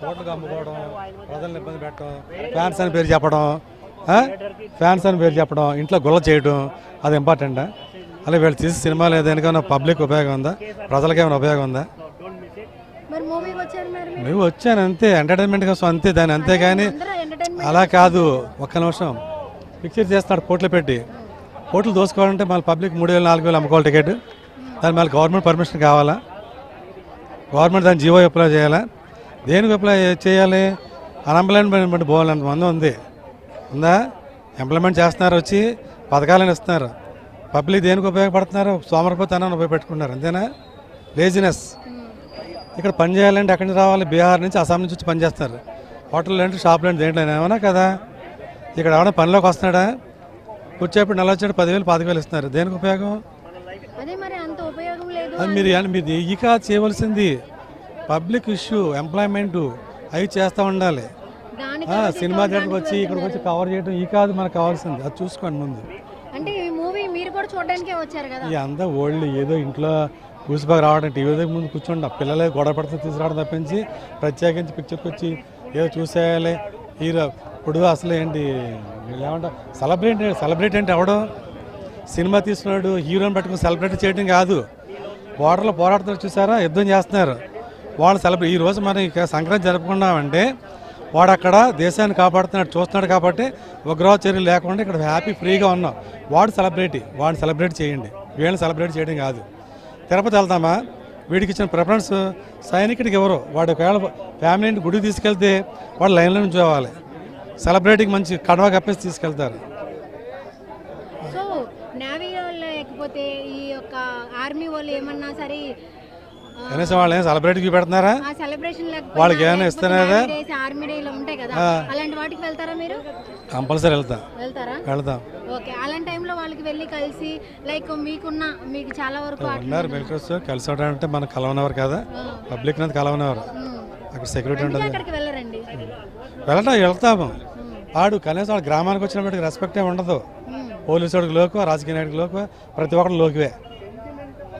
ఓట్లకు అమ్ముకోవడం, ప్రజలను ఇబ్బంది పెట్టడం, ఫ్యాన్స్ అని పేరు చెప్పడం, ఫ్యాన్స్ అని పేరు చెప్పడం, ఇంట్లో గొల్ల చేయడం, అది ఇంపార్టెంటా? అలాగే వీళ్ళు తీసి సినిమాలు ఏదైనా పబ్లిక్ ఉపయోగం ఉందా, ప్రజలకి ఏమైనా ఉపయోగం ఉందా? మేము వచ్చాను అంతే, ఎంటర్టైన్మెంట్ కోసం అంతే, దాని అంతేగాని అలా కాదు. ఒక్క నిమిషం, పిక్చర్ చేస్తున్నాడు కోట్లు పెట్టి, కోట్లు దోసుకోవాలంటే మళ్ళీ పబ్లిక్ 3,000 4,000 అమ్ముకోవాలి టికెట్. దాని మళ్ళీ గవర్నమెంట్ పర్మిషన్ కావాలా? గవర్నమెంట్ దాన్ని జీవో అప్లై చేయాలా? దేనికి అప్లై చేయాలి? అన్ఎంప్లాయ్మెంట్ పోవాలంత మంది ఉంది, ఉందా? ఎంప్లాయ్మెంట్ చేస్తున్నారు, వచ్చి పథకాలను ఇస్తున్నారు. పబ్లిక్ దేనికి ఉపయోగపడుతున్నారు? సోమరపోతనాన్ని ఉపయోగపెట్టుకున్నారు, అంతేనా? లేజినెస్. ఇక్కడ పని చేయాలంటే ఎక్కడి నుంచి రావాలి? బీహార్ నుంచి, అస్సాం నుంచి వచ్చి పని చేస్తారు. హోటల్ అంటే, షాపులు అంటే, దేంట్లో ఏమన్నా కదా. ఇక్కడ ఏమైనా పనిలోకి వస్తున్నాడా? కూర్చోప్పుడు నెల వచ్చాడు 10,000 15,000 ఇస్తున్నారు, దేనికి ఉపయోగం? అది మీరు ఇక చేయవలసింది పబ్లిక్ ఇష్యూ, ఎంప్లాయ్మెంట్ అవి చేస్తూ ఉండాలి. సినిమా థియేటర్కి వచ్చి ఇక్కడికి వచ్చి కవర్ చేయడం ఈ కాదు మనకు కావాల్సింది, అది చూసుకోండి ముందు. అంతా ఓల్డ్ ఏదో ఇంట్లో కూసిబాగా రావడం, టీవీ దగ్గర ముందు కూర్చోండి, పిల్లలే గొడవ పడితే తీసుకురావడం తప్పించి ప్రత్యేకించి పిక్చర్కి వచ్చి ఏదో చూసేయాలి. హీరో ఇప్పుడు అసలు ఏంటి ఏమంటా సెలబ్రేట్ అంటే ఎవడో సినిమా తీస్తున్నాడు, హీరోని పట్టుకుని సెలబ్రేట్ చేయడం కాదు. బోర్డర్లో పోరాడుతున్నారు చూసారా, యుద్ధం చేస్తున్నారు వాళ్ళు. సెలబ్రేట్ ఈరోజు మనం ఇక సంక్రాంతి జరుపుకున్నామంటే వాడు అక్కడ దేశాన్ని కాపాడుతున్నాడు, చూస్తున్నాడు కాబట్టి ఉగ్రవాద చర్యలు లేకుండా ఇక్కడ హ్యాపీ ఫ్రీగా ఉన్నాం. వాడిని సెలబ్రేట్ చేయండి, వీళ్ళని సెలబ్రేట్ చేయడం కాదు. తిరుపతి వెళ్తామా, వీడికి ఇచ్చిన ప్రిఫరెన్స్ సైనికుడికి ఎవరు? వాడు ఒకవేళ ఫ్యామిలీని గుడికి తీసుకెళ్తే వాడు లైన్లో నుంచి పోవాలి. సెలబ్రేటింగ్ మంచి కడవ కప్పేసి తీసుకెళ్తారు. సో నేవీ వాళ్ళు లేకపోతే ఈ యొక్క ఆర్మీ వాళ్ళు ఏమన్నా సరే కనీసం వాళ్ళు ఏం సెలబ్రేట్ పెడుతున్నారా? వాళ్ళకి ఏమైనా ఇస్తున్నారా? కంపల్సరీ వెళ్తాం. ఉన్నారు కలిసి అంటే మనకు కలవనవారు కదా, పబ్లిక్ అనేది కలవనవారు. అక్కడ సెక్యూరిటీ ఉంటుంది, వెళ్తాము. వాడు కనీసం వాడు గ్రామానికి వచ్చినప్పటికి రెస్పెక్ట్ ఏమి ఉండదు. పోలీసు వాడికి లోకు, రాజకీయ నాయకుడికి లోకు, ప్రతి ఒక్కరు లోకువే.